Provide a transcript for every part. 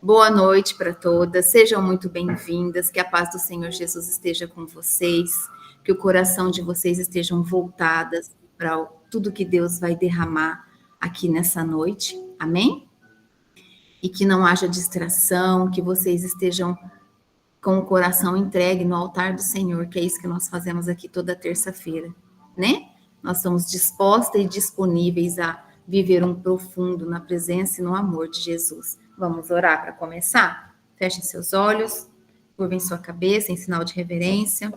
Boa noite para todas, sejam muito bem-vindas, que a paz do Senhor Jesus esteja com vocês, que o coração de vocês estejam voltadas para tudo que Deus vai derramar aqui nessa noite, amém? E que não haja distração, que vocês estejam com o coração entregue no altar do Senhor, que é isso que nós fazemos aqui toda terça-feira, né? Nós estamos dispostas e disponíveis a viver um profundo na presença e no amor de Jesus. Vamos orar para começar? Fechem seus olhos, curvem sua cabeça em sinal de reverência.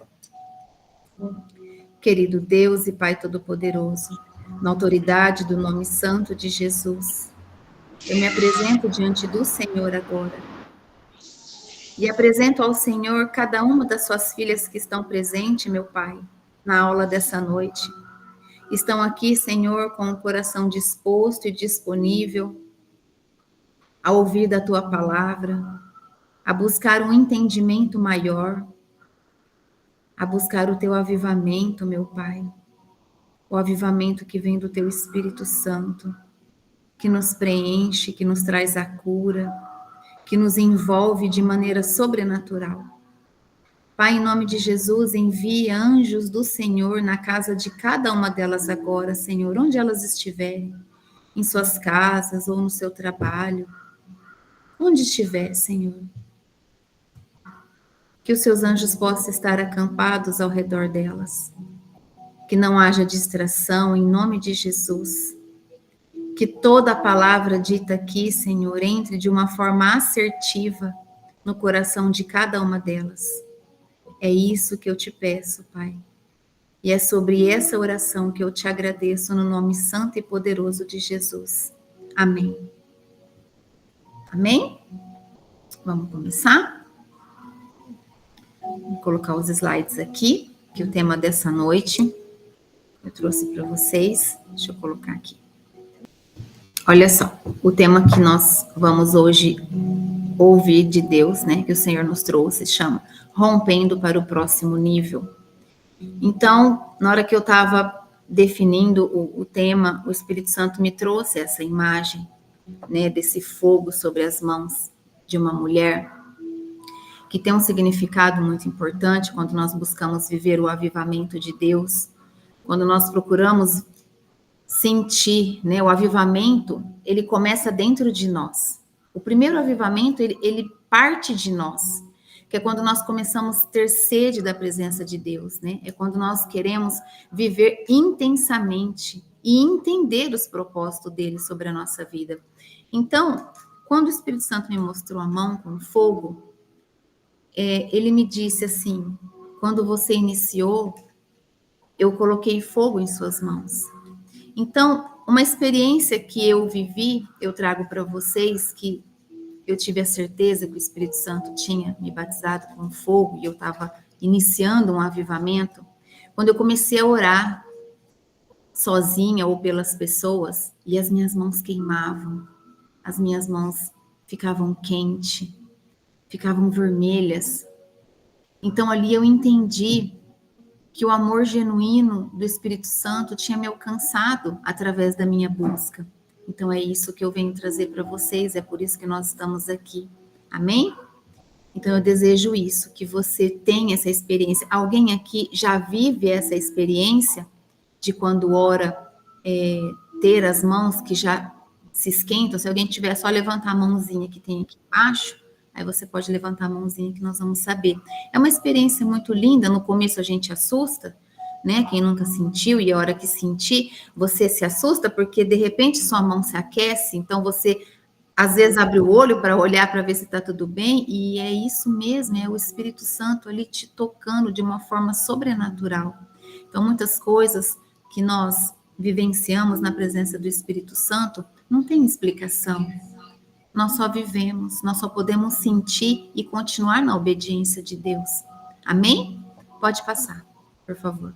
Querido Deus e Pai Todo-Poderoso, na autoridade do nome santo de Jesus, eu me apresento diante do Senhor agora. E apresento ao Senhor cada uma das suas filhas que estão presentes, meu Pai, na aula dessa noite. Estão aqui, Senhor, com o coração disposto e disponível a ouvir da Tua palavra, a buscar um entendimento maior, a buscar o Teu avivamento, meu Pai. O avivamento que vem do Teu Espírito Santo, que nos preenche, que nos traz a cura, que nos envolve de maneira sobrenatural. Pai, em nome de Jesus, envie anjos do Senhor na casa de cada uma delas agora, Senhor, onde elas estiverem, em suas casas ou no seu trabalho, onde estiver, Senhor. Que os seus anjos possam estar acampados ao redor delas. Que não haja distração, em nome de Jesus. Que toda a palavra dita aqui, Senhor, entre de uma forma assertiva no coração de cada uma delas. É isso que eu te peço, Pai. E é sobre essa oração que eu te agradeço no nome santo e poderoso de Jesus. Amém. Amém? Vamos começar? Vou colocar os slides aqui, que o tema dessa noite eu trouxe para vocês. Deixa eu colocar aqui. Olha só, o tema que nós vamos hoje ouvir de Deus, né, que o Senhor nos trouxe, chama Rompendo para o Próximo Nível. Então, na hora que eu estava definindo o tema, o Espírito Santo me trouxe essa imagem, né, desse fogo sobre as mãos de uma mulher, que tem um significado muito importante quando nós buscamos viver o avivamento de Deus, quando nós procuramos sentir, né, o avivamento, ele começa dentro de nós. O primeiro avivamento, ele parte de nós, que é quando nós começamos a ter sede da presença de Deus, né? É quando nós queremos viver intensamente e entender os propósitos dele sobre a nossa vida. Então, quando o Espírito Santo me mostrou a mão com fogo, ele me disse assim, quando você iniciou, eu coloquei fogo em suas mãos. Então, uma experiência que eu vivi, eu trago para vocês, que eu tive a certeza que o Espírito Santo tinha me batizado com fogo e eu estava iniciando um avivamento. Quando eu comecei a orar sozinha ou pelas pessoas, e as minhas mãos queimavam, as minhas mãos ficavam quentes, ficavam vermelhas. Então, ali eu entendi que o amor genuíno do Espírito Santo tinha me alcançado através da minha busca. Então é isso que eu venho trazer para vocês, é por isso que nós estamos aqui. Amém? Então eu desejo isso, que você tenha essa experiência. Alguém aqui já vive essa experiência de quando ora, ter as mãos que já se esquentam? Se alguém tiver, só levantar a mãozinha que tem aqui embaixo. Aí você pode levantar a mãozinha que nós vamos saber. É uma experiência muito linda, no começo a gente assusta, né? Quem nunca sentiu, e a hora que sentir, você se assusta, porque de repente sua mão se aquece, então você às vezes abre o olho para olhar para ver se está tudo bem, e é isso mesmo, é o Espírito Santo ali te tocando de uma forma sobrenatural. Então muitas coisas que nós vivenciamos na presença do Espírito Santo não tem explicação. Nós só vivemos, nós só podemos sentir e continuar na obediência de Deus. Amém? Pode passar, por favor.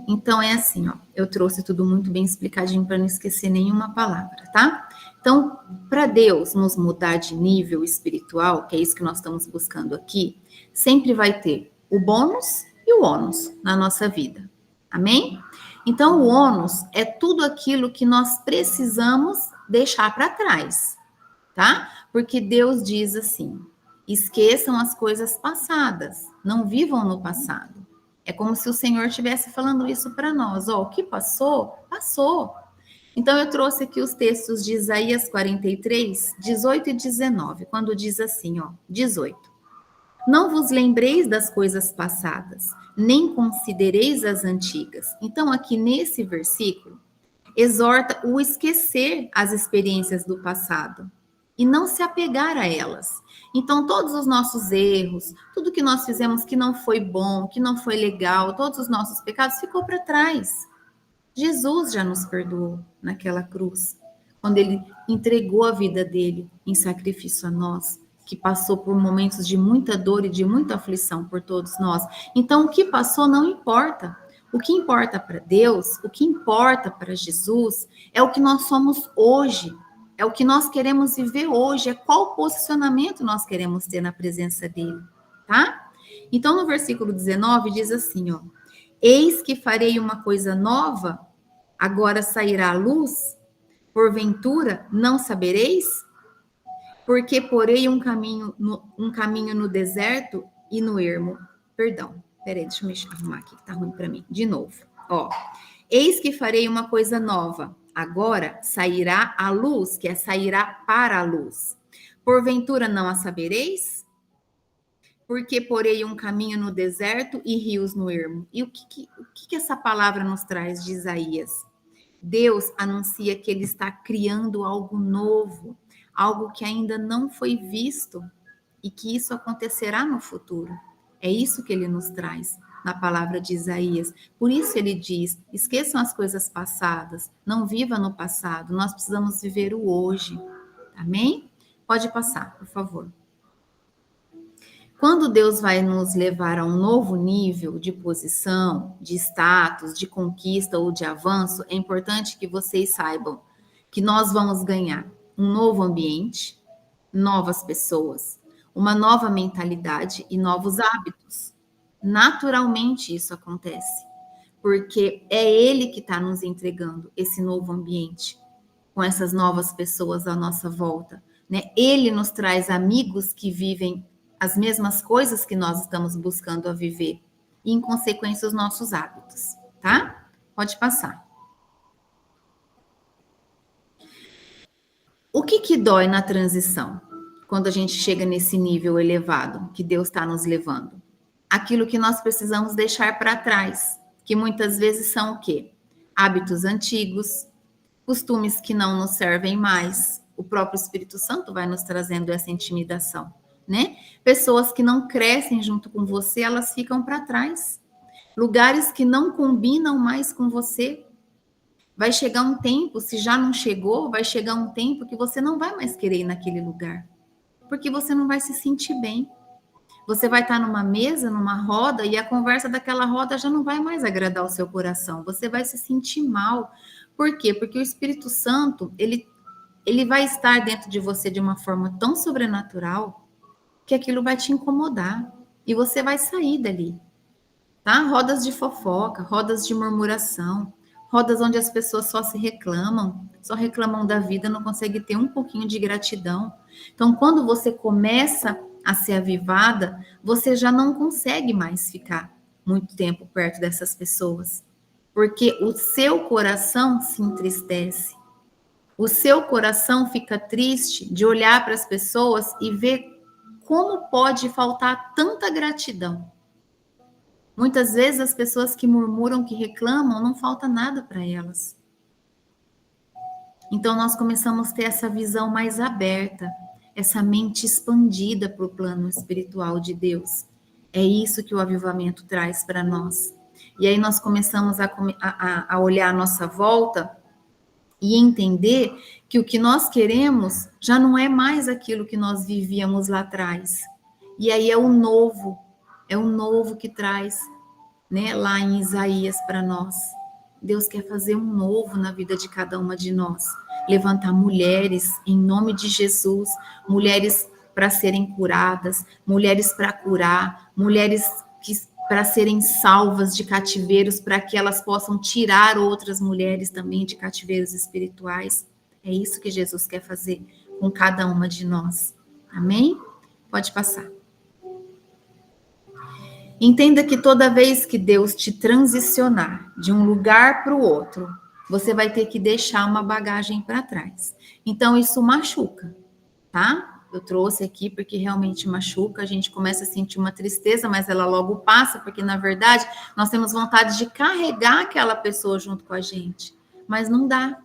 Então, é assim, ó, eu trouxe tudo muito bem explicadinho para não esquecer nenhuma palavra, tá? Então, para Deus nos mudar de nível espiritual, que é isso que nós estamos buscando aqui, sempre vai ter o bônus e o ônus na nossa vida. Amém? Então, o ônus é tudo aquilo que nós precisamos deixar para trás. tá? Porque Deus diz assim: esqueçam as coisas passadas, não vivam no passado. É como se o Senhor estivesse falando isso para nós. Ó, o que passou, passou. Então eu trouxe aqui os textos de Isaías 43, 18 e 19, quando diz assim, ó, 18. Não vos lembreis das coisas passadas, nem considereis as antigas. Então aqui nesse versículo, exorta o esquecer as experiências do passado e não se apegar a elas. Então, todos os nossos erros, tudo que nós fizemos que não foi bom, que não foi legal, todos os nossos pecados ficou para trás. Jesus já nos perdoou naquela cruz, quando ele entregou a vida dele em sacrifício a nós, que passou por momentos de muita dor e de muita aflição por todos nós. Então, o que passou não importa. O que importa para Deus, o que importa para Jesus, é o que nós somos hoje, é o que nós queremos viver hoje, é qual posicionamento nós queremos ter na presença dele, tá? Então, no versículo 19, diz assim, ó: eis que farei uma coisa nova, agora sairá a luz, porventura não sabereis? Porque porei um caminho no deserto e no ermo. Perdão, peraí, deixa eu me arrumar aqui, que tá ruim para mim. De novo, ó. Eis que farei uma coisa nova. Agora sairá a luz, que é sairá para a luz. Porventura não a sabereis? Porque porei um caminho no deserto e rios no ermo. E o que essa palavra nos traz de Isaías? Deus anuncia que ele está criando algo novo, algo que ainda não foi visto e que isso acontecerá no futuro. É isso que ele nos traz na palavra de Isaías. Por isso ele diz: esqueçam as coisas passadas, não viva no passado, nós precisamos viver o hoje. Amém? Pode passar, por favor. Quando Deus vai nos levar a um novo nível de posição, de status, de conquista ou de avanço, é importante que vocês saibam que nós vamos ganhar um novo ambiente, novas pessoas, uma nova mentalidade e novos hábitos. Naturalmente isso acontece, porque é Ele que está nos entregando esse novo ambiente, com essas novas pessoas à nossa volta, né? Ele nos traz amigos que vivem as mesmas coisas que nós estamos buscando a viver e, em consequência, os nossos hábitos, tá? Pode passar. O que dói na transição? Quando a gente chega nesse nível elevado que Deus está nos levando? Aquilo que nós precisamos deixar para trás, que muitas vezes são o quê? Hábitos antigos, costumes que não nos servem mais. O próprio Espírito Santo vai nos trazendo essa intimidação, né? Pessoas que não crescem junto com você, elas ficam para trás. Lugares que não combinam mais com você. Vai chegar um tempo, se já não chegou, vai chegar um tempo que você não vai mais querer ir naquele lugar, porque você não vai se sentir bem. Você vai estar numa mesa, numa roda, e a conversa daquela roda já não vai mais agradar o seu coração. Você vai se sentir mal. Por quê? Porque o Espírito Santo, ele vai estar dentro de você de uma forma tão sobrenatural que aquilo vai te incomodar e você vai sair dali, tá? Rodas de fofoca, rodas de murmuração, rodas onde as pessoas só reclamam da vida, não conseguem ter um pouquinho de gratidão. Então, quando você começa a ser avivada, você já não consegue mais ficar muito tempo perto dessas pessoas, porque o seu coração se entristece. O seu coração fica triste de olhar para as pessoas e ver como pode faltar tanta gratidão. Muitas vezes as pessoas que murmuram, que reclamam, não falta nada para elas. Então nós começamos a ter essa visão mais aberta, essa mente expandida para o plano espiritual de Deus. É isso que o avivamento traz para nós. E aí nós começamos a olhar a nossa volta e entender que o que nós queremos já não é mais aquilo que nós vivíamos lá atrás. E aí é o novo que traz, né, lá em Isaías para nós. Deus quer fazer um novo na vida de cada uma de nós. Levantar mulheres em nome de Jesus, mulheres para serem curadas, mulheres para curar, mulheres para serem salvas de cativeiros, para que elas possam tirar outras mulheres também de cativeiros espirituais. É isso que Jesus quer fazer com cada uma de nós. Amém? Pode passar. Entenda que toda vez que Deus te transicionar de um lugar para o outro, você vai ter que deixar uma bagagem para trás. Então, isso machuca, tá? Eu trouxe aqui porque realmente machuca, a gente começa a sentir uma tristeza, mas ela logo passa, porque na verdade nós temos vontade de carregar aquela pessoa junto com a gente, mas não dá,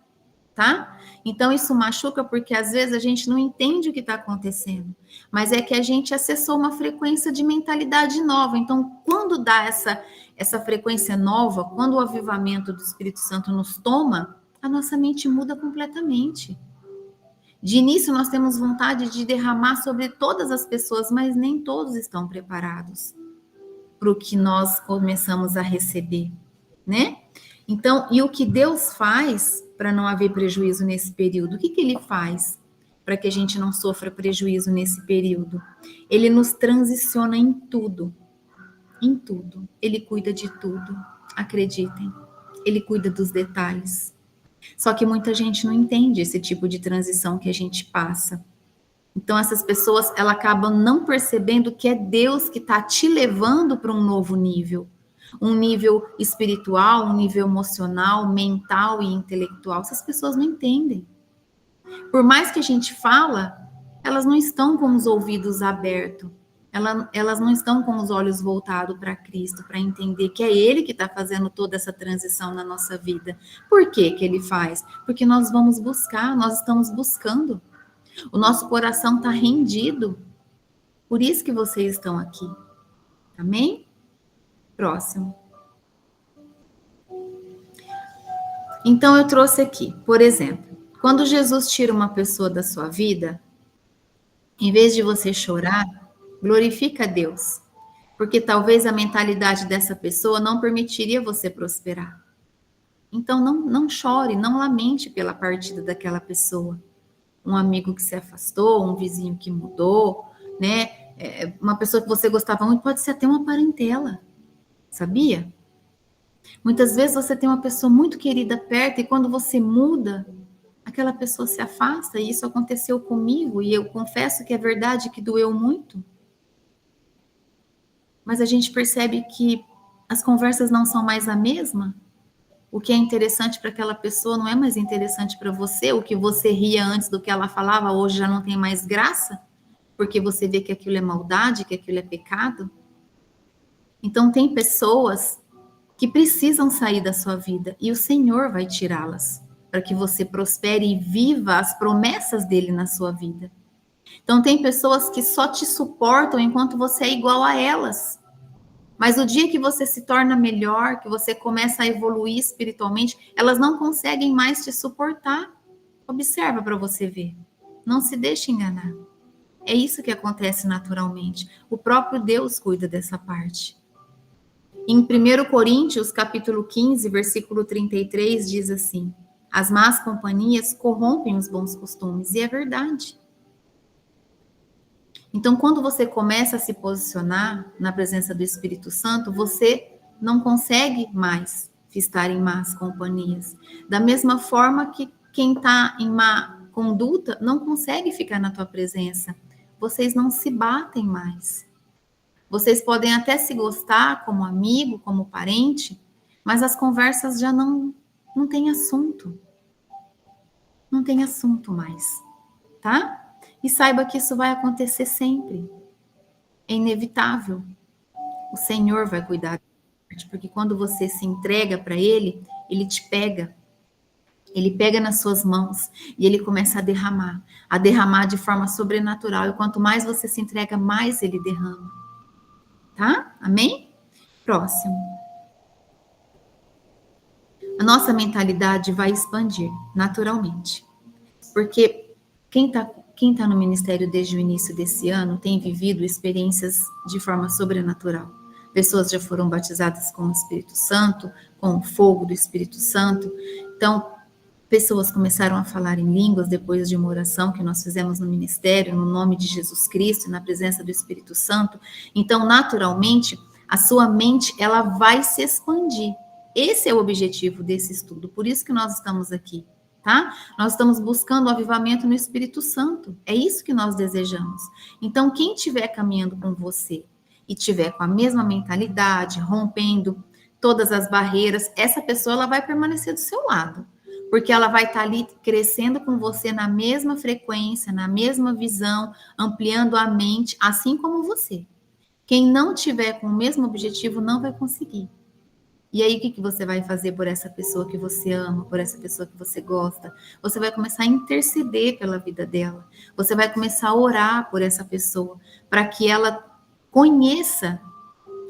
tá? Então isso machuca porque às vezes a gente não entende o que está acontecendo, mas é que a gente acessou uma frequência de mentalidade nova. Então, quando dá essa frequência nova, quando o avivamento do Espírito Santo nos toma, a nossa mente muda completamente. De início, nós temos vontade de derramar sobre todas as pessoas, mas nem todos estão preparados para o que nós começamos a receber, né? Então, e o que Deus faz para não haver prejuízo nesse período? O que ele faz para que a gente não sofra prejuízo nesse período? Ele nos transiciona em tudo. Em tudo. Ele cuida de tudo. Acreditem. Ele cuida dos detalhes. Só que muita gente não entende esse tipo de transição que a gente passa. Então, essas pessoas, elas acabam não percebendo que é Deus que está te levando para um novo nível. Um nível espiritual, um nível emocional, mental e intelectual. Essas pessoas não entendem. Por mais que a gente fala, elas não estão com os ouvidos abertos. Elas não estão com os olhos voltados para Cristo, para entender que é Ele que está fazendo toda essa transição na nossa vida. Por que Ele faz? Porque nós vamos buscar, nós estamos buscando. O nosso coração está rendido. Por isso que vocês estão aqui. Amém? Próximo. Então, eu trouxe aqui, por exemplo, quando Jesus tira uma pessoa da sua vida, em vez de você chorar, glorifica a Deus, porque talvez a mentalidade dessa pessoa não permitiria você prosperar. Então, não chore, não lamente pela partida daquela pessoa. Um amigo que se afastou, um vizinho que mudou, né? Uma pessoa que você gostava muito, pode ser até uma parentela, sabia? Muitas vezes você tem uma pessoa muito querida perto e quando você muda, aquela pessoa se afasta, e isso aconteceu comigo, e eu confesso que é verdade que doeu muito. Mas a gente percebe que as conversas não são mais a mesma. O que é interessante para aquela pessoa não é mais interessante para você. O que você ria antes do que ela falava, hoje já não tem mais graça, porque você vê que aquilo é maldade, que aquilo é pecado. Então, tem pessoas que precisam sair da sua vida e o Senhor vai tirá-las para que você prospere e viva as promessas dele na sua vida. Então, tem pessoas que só te suportam enquanto você é igual a elas. Mas o dia que você se torna melhor, que você começa a evoluir espiritualmente, elas não conseguem mais te suportar. Observa para você ver. Não se deixe enganar. É isso que acontece naturalmente. O próprio Deus cuida dessa parte. Em 1 Coríntios, capítulo 15, versículo 33, diz assim: as más companhias corrompem os bons costumes. E é verdade. Então, quando você começa a se posicionar na presença do Espírito Santo, você não consegue mais estar em más companhias. Da mesma forma que quem está em má conduta não consegue ficar na tua presença. Vocês não se batem mais. Vocês podem até se gostar como amigo, como parente, mas as conversas já não tem assunto. Não tem assunto mais, tá? E saiba que isso vai acontecer sempre. É inevitável. O Senhor vai cuidar, porque quando você se entrega para Ele, Ele te pega. Ele pega nas suas mãos e Ele começa a derramar de forma sobrenatural. E quanto mais você se entrega, mais Ele derrama. Tá? Amém? Próximo. A nossa mentalidade vai expandir naturalmente. Porque quem tá no ministério desde o início desse ano tem vivido experiências de forma sobrenatural. Pessoas já foram batizadas com o Espírito Santo, com o fogo do Espírito Santo. Então, pessoas começaram a falar em línguas depois de uma oração que nós fizemos no ministério, no nome de Jesus Cristo, na presença do Espírito Santo. Então, naturalmente, a sua mente, ela vai se expandir. Esse é o objetivo desse estudo, por isso que nós estamos aqui, tá? Nós estamos buscando o avivamento no Espírito Santo. É isso que nós desejamos. Então, quem estiver caminhando com você e tiver com a mesma mentalidade, rompendo todas as barreiras, essa pessoa ela vai permanecer do seu lado, porque ela vai estar ali crescendo com você na mesma frequência, na mesma visão, ampliando a mente, assim como você. Quem não tiver com o mesmo objetivo não vai conseguir. E aí, o que você vai fazer por essa pessoa que você ama, por essa pessoa que você gosta? Você vai começar a interceder pela vida dela. Você vai começar a orar por essa pessoa, para que ela conheça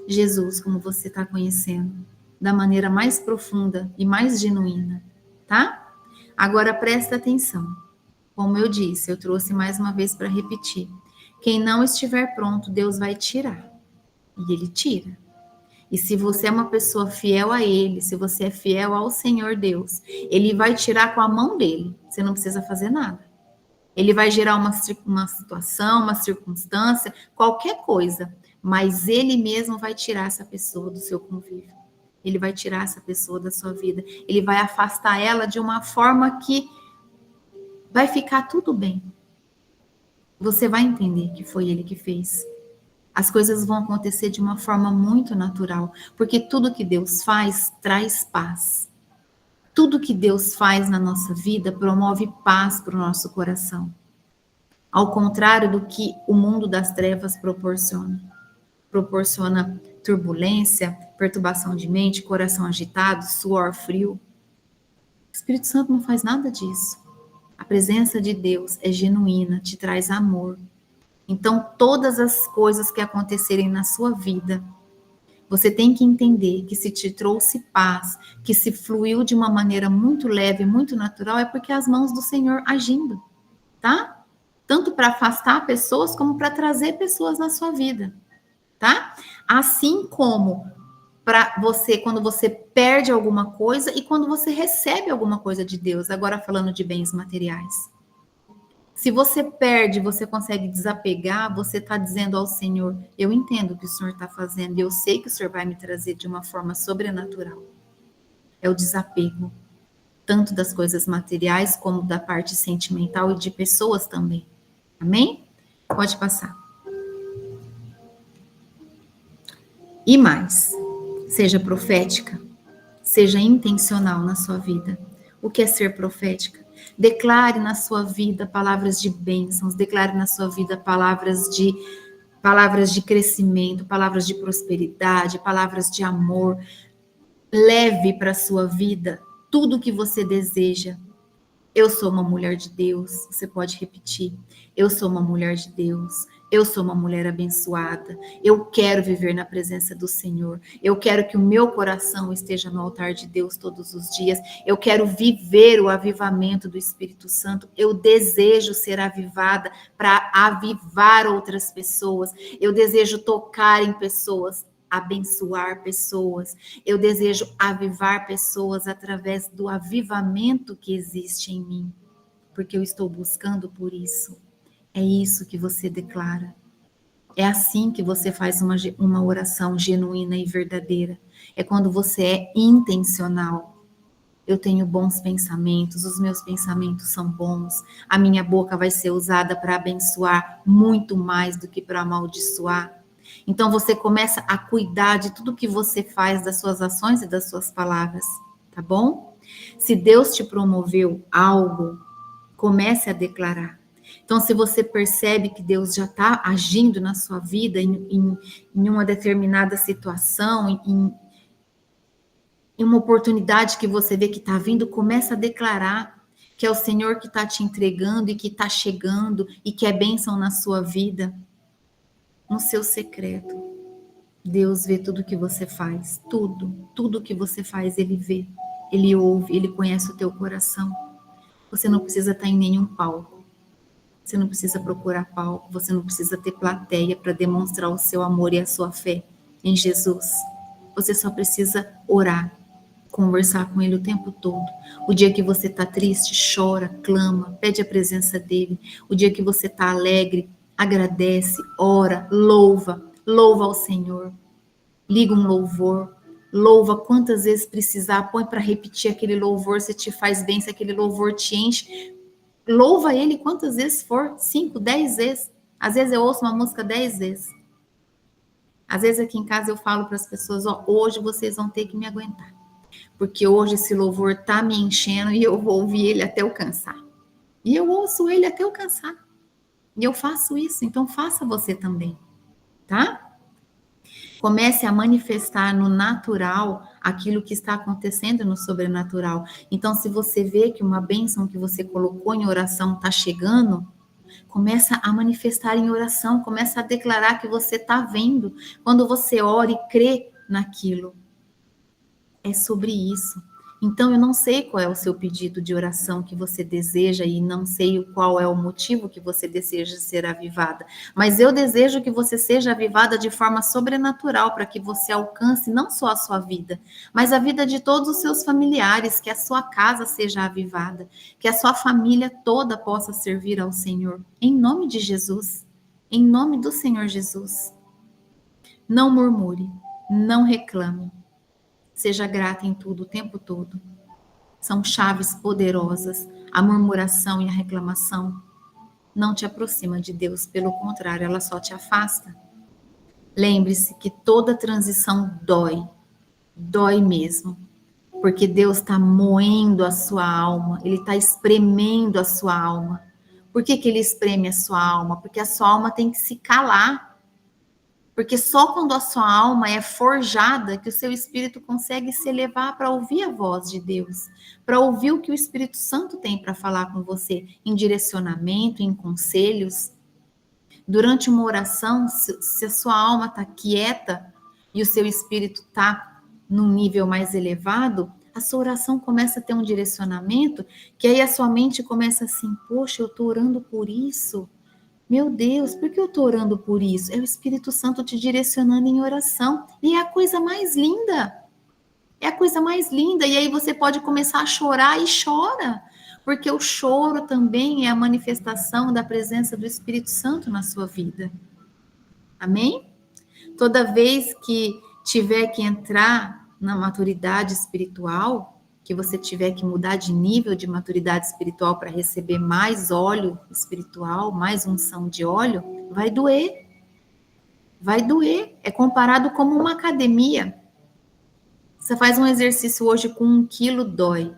Jesus como você está conhecendo, da maneira mais profunda e mais genuína, tá? Agora, presta atenção. Como eu disse, eu trouxe mais uma vez para repetir. Quem não estiver pronto, Deus vai tirar. E Ele tira. E se você é uma pessoa fiel a Ele, se você é fiel ao Senhor Deus, Ele vai tirar com a mão dele. Você não precisa fazer nada. Ele vai gerar uma situação, uma circunstância, qualquer coisa. Mas Ele mesmo vai tirar essa pessoa do seu convívio. Ele vai tirar essa pessoa da sua vida. Ele vai afastar ela de uma forma que vai ficar tudo bem. Você vai entender que foi Ele que fez. As coisas vão acontecer de uma forma muito natural, porque tudo que Deus faz traz paz. Tudo que Deus faz na nossa vida promove paz para o nosso coração. Ao contrário do que o mundo das trevas proporciona. Proporciona turbulência, perturbação de mente, coração agitado, suor frio. O Espírito Santo não faz nada disso. A presença de Deus é genuína, te traz amor. Então, todas as coisas que acontecerem na sua vida, você tem que entender que se te trouxe paz, que se fluiu de uma maneira muito leve, muito natural, é porque as mãos do Senhor agindo, tá? Tanto para afastar pessoas, como para trazer pessoas na sua vida, tá? Assim como para você, quando você perde alguma coisa e quando você recebe alguma coisa de Deus, agora falando de bens materiais. Se você perde, você consegue desapegar, você está dizendo ao Senhor, eu entendo o que o Senhor está fazendo, eu sei que o Senhor vai me trazer de uma forma sobrenatural. É o desapego, tanto das coisas materiais, como da parte sentimental e de pessoas também. Amém? Pode passar. E mais, seja profética, seja intencional na sua vida. O que é ser profética? Declare na sua vida palavras de bênçãos, declare na sua vida palavras de crescimento, palavras de prosperidade, palavras de amor. Leve para a sua vida tudo o que você deseja. Eu sou uma mulher de Deus, você pode repetir. Eu sou uma mulher de Deus. Eu sou uma mulher abençoada. Eu quero viver na presença do Senhor. Eu quero que o meu coração esteja no altar de Deus todos os dias. Eu quero viver o avivamento do Espírito Santo. Eu desejo ser avivada para avivar outras pessoas. Eu desejo tocar em pessoas, abençoar pessoas. Eu desejo avivar pessoas através do avivamento que existe em mim, porque eu estou buscando por isso. É isso que você declara. É assim que você faz uma oração genuína e verdadeira. É quando você é intencional. Eu tenho bons pensamentos, os meus pensamentos são bons, a minha boca vai ser usada para abençoar muito mais do que para amaldiçoar. Então você começa a cuidar de tudo que você faz, das suas ações e das suas palavras, tá bom? Se Deus te promoveu algo, comece a declarar. Então, se você percebe que Deus já está agindo na sua vida em uma determinada situação, em uma oportunidade que você vê que está vindo, começa a declarar que é o Senhor que está te entregando e que está chegando e que é bênção na sua vida. No seu secreto, Deus vê tudo que você faz, tudo que você faz, Ele vê, Ele ouve, Ele conhece o teu coração. Você não precisa estar em nenhum palco. Você não precisa procurar palco, você não precisa ter plateia para demonstrar o seu amor e a sua fé em Jesus. Você só precisa orar, conversar com Ele o tempo todo. O dia que você está triste, chora, clama, pede a presença dEle. O dia que você está alegre, agradece, ora, louva ao Senhor. Liga um louvor, louva quantas vezes precisar, põe para repetir aquele louvor, se te faz bem, se aquele louvor te enche. Louva ele quantas vezes for, 5, 10 vezes. Às vezes eu ouço uma música 10 vezes. Às vezes aqui em casa eu falo para as pessoas, ó, hoje vocês vão ter que me aguentar. Porque hoje esse louvor tá me enchendo e eu vou ouvir ele até eu cansar. E eu ouço ele até eu cansar. E eu faço isso, então faça você também, tá? Comece a manifestar no natural aquilo que está acontecendo no sobrenatural. Então, se você vê que uma bênção que você colocou em oração está chegando, começa a manifestar em oração, começa a declarar que você está vendo. Quando você ora e crê naquilo, é sobre isso. Então, eu não sei qual é o seu pedido de oração que você deseja e não sei qual é o motivo que você deseja ser avivada, mas eu desejo que você seja avivada de forma sobrenatural para que você alcance não só a sua vida, mas a vida de todos os seus familiares, que a sua casa seja avivada, que a sua família toda possa servir ao Senhor, em nome de Jesus, em nome do Senhor Jesus. Não murmure, não reclame. Seja grata em tudo, o tempo todo. São chaves poderosas. A murmuração e a reclamação não te aproxima de Deus, pelo contrário, ela só te afasta. Lembre-se que toda transição dói mesmo, porque Deus está moendo a sua alma, Ele está espremendo a sua alma. Por que Ele espreme a sua alma? Porque a sua alma tem que se calar. Porque só quando a sua alma é forjada que o seu espírito consegue se elevar para ouvir a voz de Deus, para ouvir o que o Espírito Santo tem para falar com você, em direcionamento, em conselhos. Durante uma oração, se a sua alma está quieta e o seu espírito está num nível mais elevado, a sua oração começa a ter um direcionamento, que aí a sua mente começa assim, poxa, eu estou orando por isso. Meu Deus, por que eu estou orando por isso? É o Espírito Santo te direcionando em oração. E é a coisa mais linda. É a coisa mais linda. E aí você pode começar a chorar e chora. Porque o choro também é a manifestação da presença do Espírito Santo na sua vida. Amém? Toda vez que tiver que entrar na maturidade espiritual, que você tiver que mudar de nível de maturidade espiritual para receber mais óleo espiritual, mais unção de óleo, vai doer. Vai doer. É comparado como uma academia. Você faz um exercício hoje com 1 quilo, dói.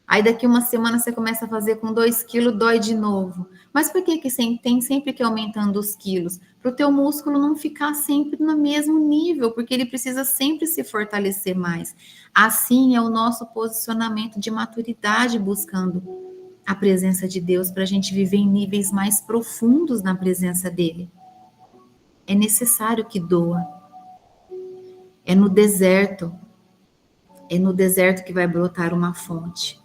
Aí daqui uma semana você começa a fazer com 2 quilos, dói de novo. Mas por que tem sempre que ir aumentando os quilos? Para o teu músculo não ficar sempre no mesmo nível, porque ele precisa sempre se fortalecer mais. Assim é o nosso posicionamento de maturidade, buscando a presença de Deus, para a gente viver em níveis mais profundos na presença dele. É necessário que doa. É no deserto que vai brotar uma fonte.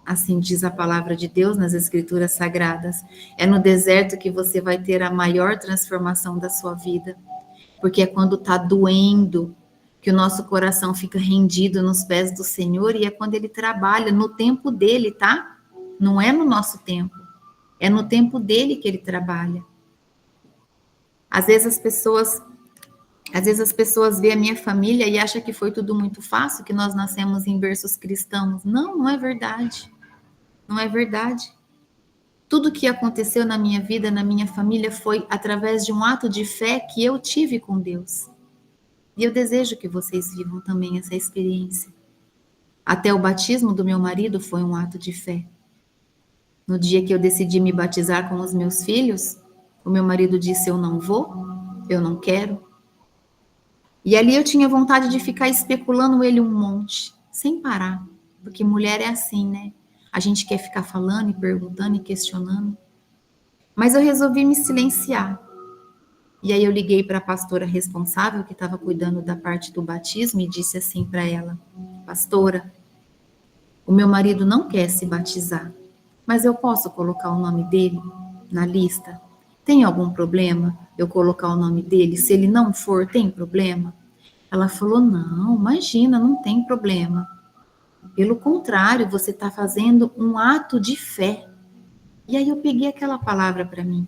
Assim diz a palavra de Deus nas Escrituras Sagradas. É no deserto que você vai ter a maior transformação da sua vida. Porque é quando está doendo que o nosso coração fica rendido nos pés do Senhor e é quando Ele trabalha no tempo dele, tá? Não é no nosso tempo. É no tempo dele que Ele trabalha. Às vezes as pessoas veem a minha família e acham que foi tudo muito fácil, que nós nascemos em berços cristãos. Não, não é verdade. Não é verdade. Tudo que aconteceu na minha vida, na minha família, foi através de um ato de fé que eu tive com Deus. E eu desejo que vocês vivam também essa experiência. Até o batismo do meu marido foi um ato de fé. No dia que eu decidi me batizar com os meus filhos, o meu marido disse, eu não vou, eu não quero. E ali eu tinha vontade de ficar especulando ele um monte, sem parar. Porque mulher é assim, né? A gente quer ficar falando e perguntando e questionando. Mas eu resolvi me silenciar. E aí eu liguei para a pastora responsável, que estava cuidando da parte do batismo, e disse assim para ela, pastora, o meu marido não quer se batizar, mas eu posso colocar o nome dele na lista? Tem algum problema eu colocar o nome dele? Se ele não for, tem problema? Ela falou, não, imagina, não tem problema. Pelo contrário, você está fazendo um ato de fé. E aí eu peguei aquela palavra para mim.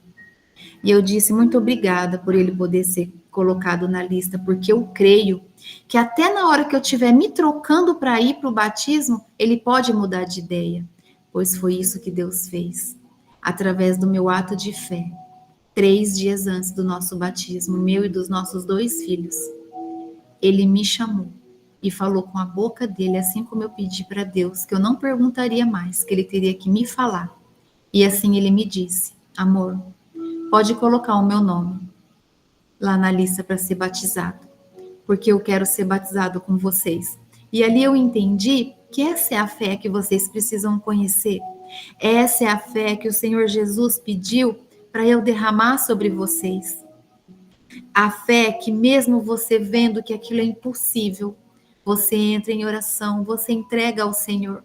E eu disse, muito obrigada por ele poder ser colocado na lista, porque eu creio que até na hora que eu estiver me trocando para ir para o batismo, ele pode mudar de ideia, pois foi isso que Deus fez, através do meu ato de fé, 3 dias antes do nosso batismo, meu e dos nossos 2 filhos. Ele me chamou e falou com a boca dele, assim como eu pedi para Deus, que eu não perguntaria mais, que ele teria que me falar. E assim ele me disse: amor, pode colocar o meu nome lá na lista para ser batizado, porque eu quero ser batizado com vocês. E ali eu entendi que essa é a fé que vocês precisam conhecer. Essa é a fé que o Senhor Jesus pediu para eu derramar sobre vocês. A fé que mesmo você vendo que aquilo é impossível, você entra em oração, você entrega ao Senhor,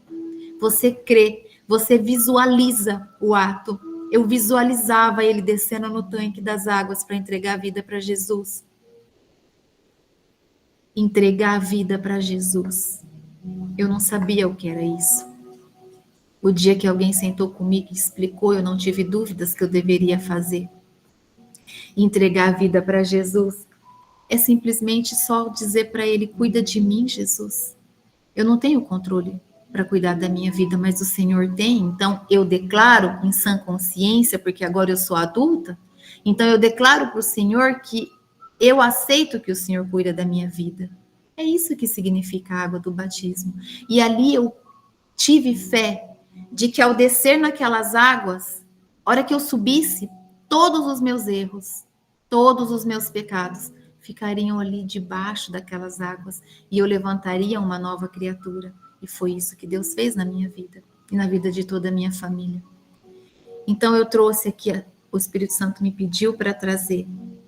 você crê, você visualiza o ato. Eu visualizava ele descendo no tanque das águas para entregar a vida para Jesus. Entregar a vida para Jesus. Eu não sabia o que era isso. O dia que alguém sentou comigo e explicou, eu não tive dúvidas que eu deveria fazer. Entregar a vida para Jesus é simplesmente só dizer para ele: cuida de mim, Jesus. Eu não tenho controle para cuidar da minha vida, mas o Senhor tem. Então eu declaro em sã consciência, porque agora eu sou adulta, então eu declaro para o Senhor que eu aceito que o Senhor cuida da minha vida. É isso que significa a água do batismo. E ali eu tive fé de que ao descer naquelas águas, a hora que eu subisse, todos os meus erros, todos os meus pecados ficariam ali debaixo daquelas águas e eu levantaria uma nova criatura. E foi isso que Deus fez na minha vida e na vida de toda a minha família. Então eu trouxe aqui, o Espírito Santo me pediu para trazer,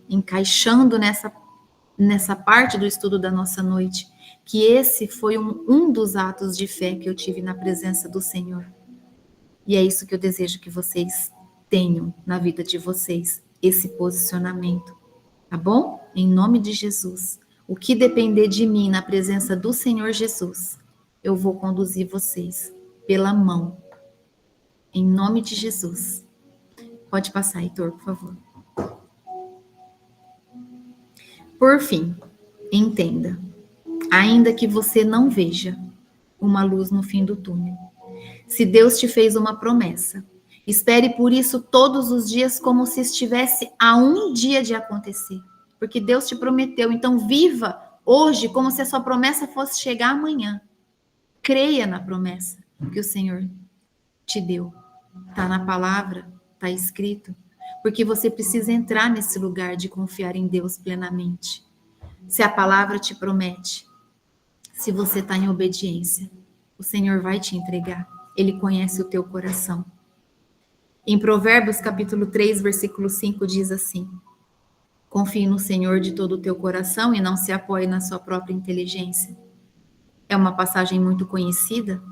encaixando nessa parte do estudo da nossa noite, que esse foi um dos atos de fé que eu tive na presença do Senhor. E é isso que eu desejo que vocês tenham na vida de vocês, esse posicionamento, tá bom? Em nome de Jesus. O que depender de mim na presença do Senhor Jesus, eu vou conduzir vocês pela mão. Em nome de Jesus. Pode passar, Heitor, por favor. Por fim, entenda, ainda que você não veja uma luz no fim do túnel, se Deus te fez uma promessa, espere por isso todos os dias como se estivesse a um dia de acontecer, porque Deus te prometeu. Então viva hoje como se a sua promessa fosse chegar amanhã. Creia na promessa que o Senhor te deu. Está na palavra, está escrito, porque você precisa entrar nesse lugar de confiar em Deus plenamente. Se a palavra te promete, se você está em obediência, o Senhor vai te entregar. Ele conhece o teu coração. Em Provérbios capítulo 3, versículo 5 diz assim: confie no Senhor de todo o teu coração e não se apoie na sua própria inteligência. É uma passagem muito conhecida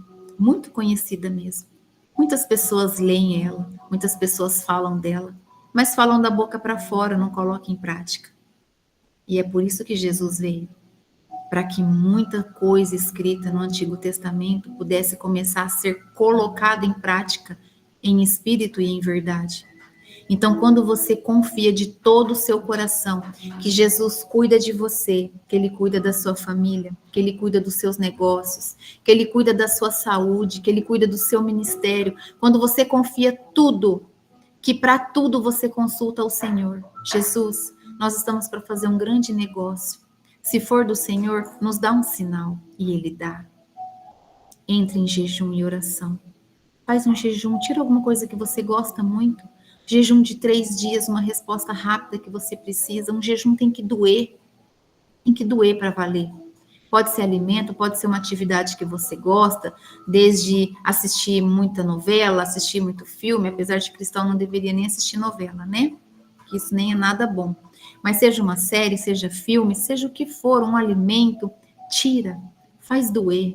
mesmo. Muitas pessoas leem ela, muitas pessoas falam dela, mas falam da boca para fora, não colocam em prática. E é por isso que Jesus veio, para que muita coisa escrita no Antigo Testamento pudesse começar a ser colocada em prática, em espírito e em verdade. Então, quando você confia de todo o seu coração que Jesus cuida de você, que Ele cuida da sua família, que Ele cuida dos seus negócios, que Ele cuida da sua saúde, que Ele cuida do seu ministério, quando você confia tudo, que para tudo você consulta o Senhor. Jesus, nós estamos para fazer um grande negócio. Se for do Senhor, nos dá um sinal, e Ele dá. Entre em jejum e oração. Faz um jejum, tira alguma coisa que você gosta muito. Jejum de 3 dias, uma resposta rápida que você precisa. Um jejum tem que doer para valer. Pode ser alimento, pode ser uma atividade que você gosta, desde assistir muita novela, assistir muito filme, apesar de cristão não deveria nem assistir novela, né? Que isso nem é nada bom. Mas seja uma série, seja filme, seja o que for, um alimento, tira, faz doer.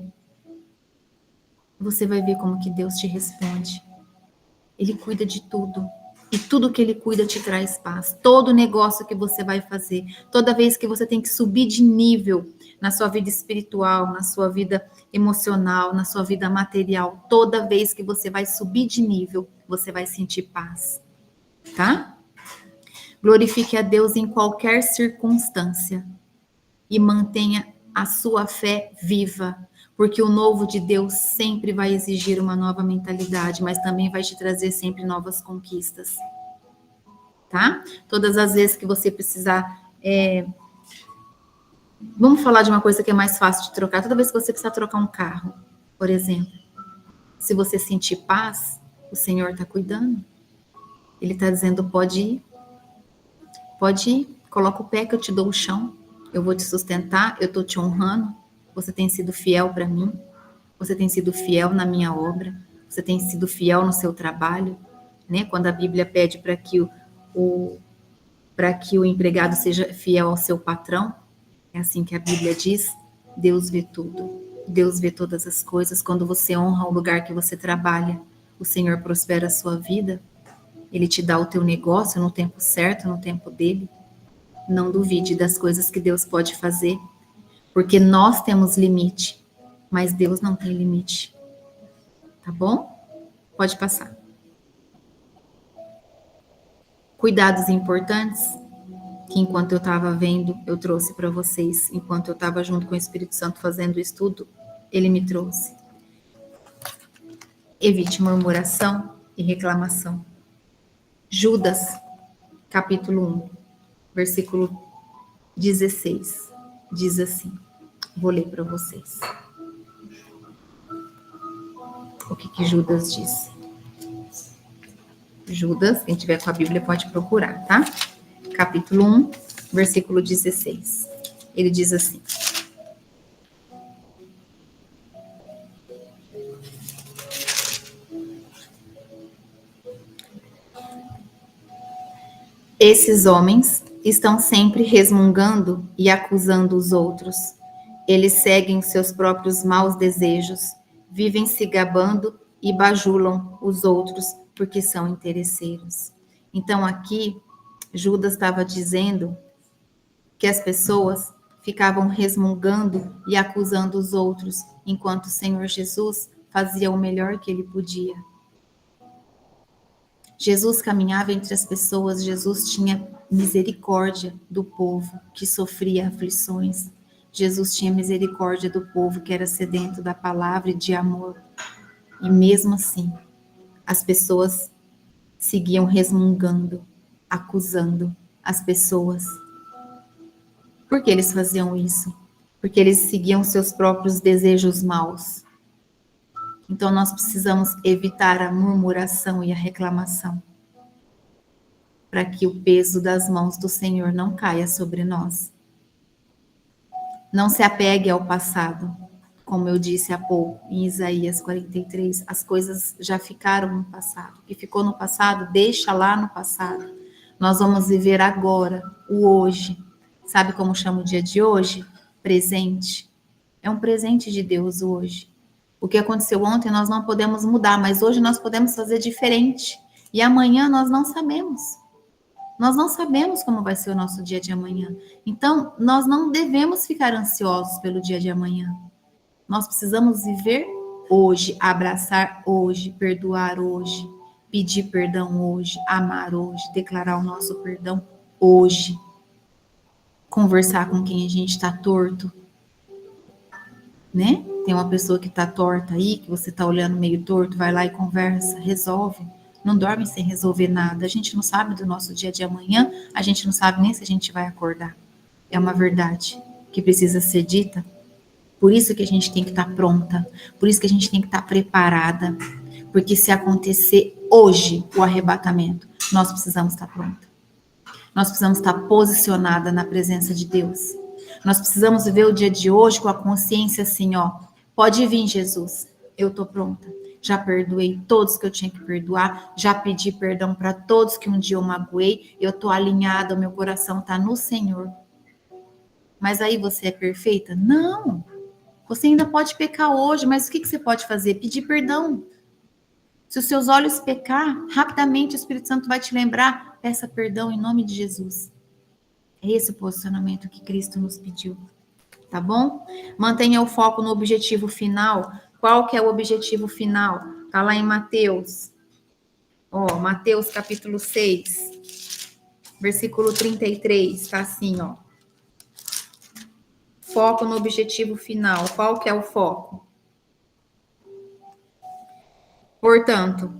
Você vai ver como que Deus te responde. Ele cuida de tudo. E tudo que Ele cuida te traz paz. Todo negócio que você vai fazer, toda vez que você tem que subir de nível na sua vida espiritual, na sua vida emocional, na sua vida material, toda vez que você vai subir de nível, você vai sentir paz. Tá? Glorifique a Deus em qualquer circunstância e mantenha a sua fé viva, porque o novo de Deus sempre vai exigir uma nova mentalidade, mas também vai te trazer sempre novas conquistas, tá? Todas as vezes que você precisar... Vamos falar de uma coisa que é mais fácil de trocar. Toda vez que você precisar trocar um carro, por exemplo, se você sentir paz, o Senhor está cuidando. Ele está dizendo, pode ir, coloca o pé que eu te dou o chão, eu vou te sustentar, eu estou te honrando, você tem sido fiel para mim, você tem sido fiel na minha obra, você tem sido fiel no seu trabalho, né? Quando a Bíblia pede para que o empregado seja fiel ao seu patrão, é assim que a Bíblia diz, Deus vê tudo, Deus vê todas as coisas. Quando você honra o lugar que você trabalha, o Senhor prospera a sua vida, Ele te dá o teu negócio no tempo certo, no tempo dele. Não duvide das coisas que Deus pode fazer, porque nós temos limite, mas Deus não tem limite. Tá bom? Pode passar. Cuidados importantes que enquanto eu estava vendo, eu trouxe para vocês, enquanto eu estava junto com o Espírito Santo fazendo o estudo, ele me trouxe. Evite murmuração e reclamação. Judas, capítulo 1, versículo 16, diz assim, vou ler para vocês. O que Judas disse? Judas, quem tiver com a Bíblia pode procurar, tá? Capítulo 1, versículo 16. Ele diz assim: esses homens estão sempre resmungando e acusando os outros. Eles seguem seus próprios maus desejos, vivem se gabando e bajulam os outros porque são interesseiros. Então aqui, Judas estava dizendo que as pessoas ficavam resmungando e acusando os outros, enquanto o Senhor Jesus fazia o melhor que ele podia. Jesus caminhava entre as pessoas, Jesus tinha misericórdia do povo que sofria aflições. Jesus tinha misericórdia do povo que era sedento da palavra e de amor. E mesmo assim, as pessoas seguiam resmungando, acusando as pessoas. Por que eles faziam isso? Porque eles seguiam seus próprios desejos maus. Então nós precisamos evitar a murmuração e a reclamação, para que o peso das mãos do Senhor não caia sobre nós. Não se apegue ao passado. Como eu disse há pouco, em Isaías 43, as coisas já ficaram no passado. O que ficou no passado, deixa lá no passado. Nós vamos viver agora, o hoje. Sabe como chama o dia de hoje? Presente. É um presente de Deus hoje. O que aconteceu ontem nós não podemos mudar, mas hoje nós podemos fazer diferente. E amanhã nós não sabemos. Nós não sabemos como vai ser o nosso dia de amanhã. Então, nós não devemos ficar ansiosos pelo dia de amanhã. Nós precisamos viver hoje, abraçar hoje, perdoar hoje, pedir perdão hoje, amar hoje, declarar o nosso perdão hoje. Conversar com quem a gente está torto, né? Tem uma pessoa que está torta aí, que você está olhando meio torto, vai lá e conversa, resolve. Não dorme sem resolver nada. A gente não sabe do nosso dia de amanhã, a gente não sabe nem se a gente vai acordar. É uma verdade que precisa ser dita. Por isso que a gente tem que estar pronta, por isso que a gente tem que estar preparada, porque se acontecer hoje o arrebatamento, nós precisamos estar pronta. Nós precisamos estar posicionada na presença de Deus. Nós precisamos viver o dia de hoje com a consciência assim, ó, pode vir Jesus, eu estou pronta. Já perdoei todos que eu tinha que perdoar, já pedi perdão para todos que um dia eu magoei, eu estou alinhada, o meu coração está no Senhor. Mas aí você é perfeita? Não! Você ainda pode pecar hoje, mas o que você pode fazer? Pedir perdão. Se os seus olhos pecar, rapidamente o Espírito Santo vai te lembrar, peça perdão em nome de Jesus. É esse o posicionamento que Cristo nos pediu, tá bom? Mantenha o foco no objetivo final. Qual que é o objetivo final? Tá lá em Mateus. Ó, Mateus capítulo 6. Versículo 33, está assim, ó. Foco no objetivo final. Qual que é o foco? Portanto,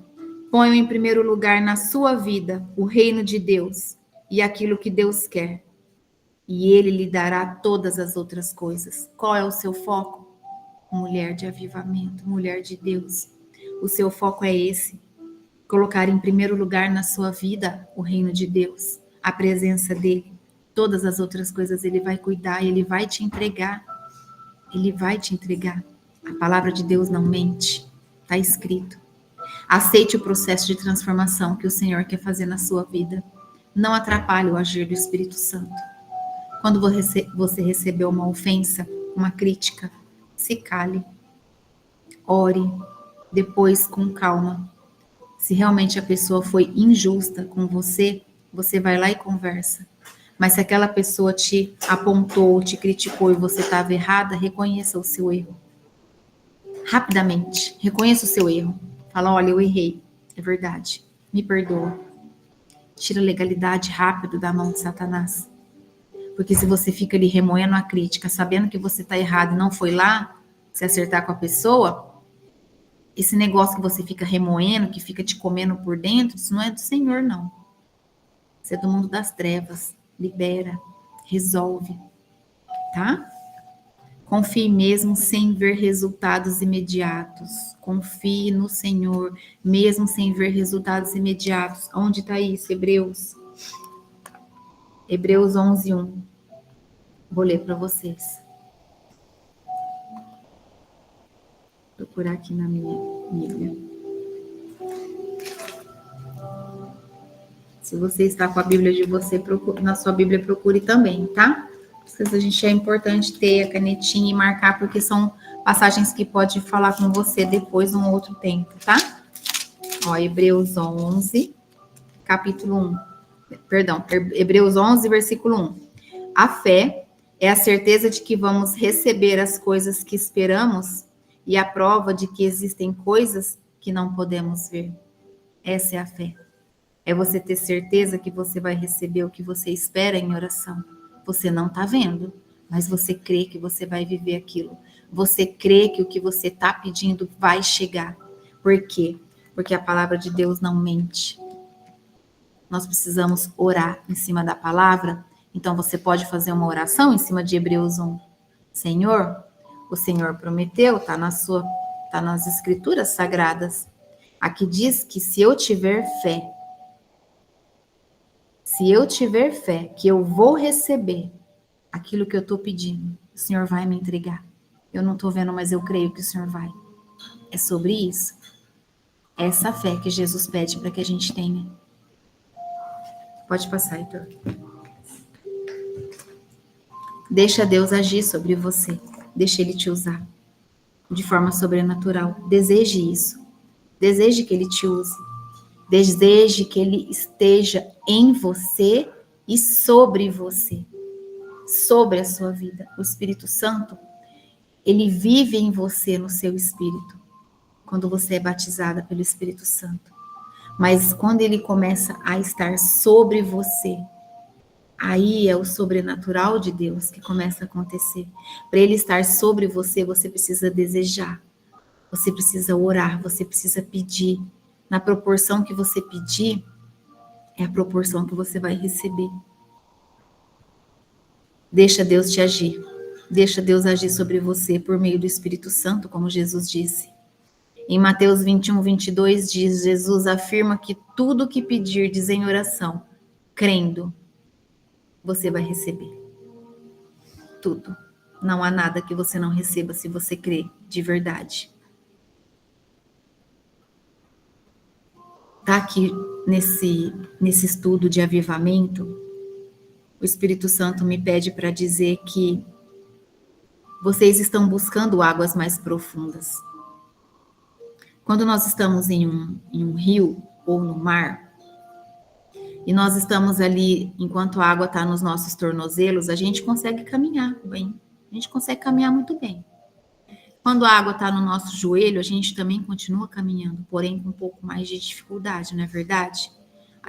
ponha em primeiro lugar na sua vida o reino de Deus e aquilo que Deus quer, e Ele lhe dará todas as outras coisas. Qual é o seu foco? Mulher de avivamento, mulher de Deus. O seu foco é esse. Colocar em primeiro lugar na sua vida o reino de Deus, a presença dEle. Todas as outras coisas Ele vai cuidar, Ele vai te entregar. Ele vai te entregar. A palavra de Deus não mente. Está escrito. Aceite o processo de transformação que o Senhor quer fazer na sua vida. Não atrapalhe o agir do Espírito Santo. Quando você recebeu uma ofensa, uma crítica, se cale. Ore. Depois, com calma. Se realmente a pessoa foi injusta com você, você vai lá e conversa. Mas se aquela pessoa te apontou, te criticou e você estava errada, reconheça o seu erro. Rapidamente, reconheça o seu erro. Fala, olha, eu errei. É verdade. Me perdoa. Tira a legalidade rápido da mão de Satanás. Porque se você fica ali remoendo a crítica, sabendo que você está errado e não foi lá se acertar com a pessoa, esse negócio que você fica remoendo, que fica te comendo por dentro, isso não é do Senhor, não. Isso é do mundo das trevas. Libera, resolve, tá? Confie mesmo sem ver resultados imediatos. Confie no Senhor, mesmo sem ver resultados imediatos. Onde está isso? Hebreus 11:1. Vou ler para vocês. Vou procurar aqui na minha Bíblia. Se você está com a Bíblia de você, na sua Bíblia, procure também, tá? A gente é importante ter a canetinha e marcar, porque são passagens que pode falar com você depois, num outro tempo, tá? Ó, Hebreus 11, capítulo 1. Perdão, Hebreus 11, versículo 1. A fé é a certeza de que vamos receber as coisas que esperamos e a prova de que existem coisas que não podemos ver. Essa é a fé. É você ter certeza que você vai receber o que você espera em oração. Você não está vendo, mas você crê que você vai viver aquilo. Você crê que o que você está pedindo vai chegar. Por quê? Porque a palavra de Deus não mente. Nós precisamos orar em cima da palavra. Então você pode fazer uma oração em cima de Hebreus 1. Senhor, o Senhor prometeu, está nas escrituras sagradas. Aqui diz que se eu tiver fé, que eu vou receber aquilo que eu estou pedindo, o Senhor vai me entregar. Eu não estou vendo, mas eu creio que o Senhor vai. É sobre isso. É essa fé que Jesus pede para que a gente tenha. Pode passar, Heitor. Deixa Deus agir sobre você. Deixa Ele te usar de forma sobrenatural. Deseje isso. Deseje que Ele te use. Deseje que Ele esteja em você e sobre você. Sobre a sua vida. O Espírito Santo, Ele vive em você, no seu espírito. Quando você é batizada pelo Espírito Santo. Mas quando Ele começa a estar sobre você, aí é o sobrenatural de Deus que começa a acontecer. Para Ele estar sobre você, você precisa desejar. Você precisa orar, você precisa pedir. Na proporção que você pedir, é a proporção que você vai receber. Deixa Deus te agir. Deixa Deus agir sobre você por meio do Espírito Santo, como Jesus disse. Em Mateus 21, 22, diz, Jesus afirma que tudo que pedirdes em oração, crendo, você vai receber. Tudo. Não há nada que você não receba se você crê de verdade. Tá aqui nesse estudo de avivamento, o Espírito Santo me pede para dizer que vocês estão buscando águas mais profundas. Quando nós estamos em um rio ou no mar, e nós estamos ali, enquanto a água está nos nossos tornozelos, a gente consegue caminhar bem. A gente consegue caminhar muito bem. Quando a água está no nosso joelho, a gente também continua caminhando, porém com um pouco mais de dificuldade, não é verdade?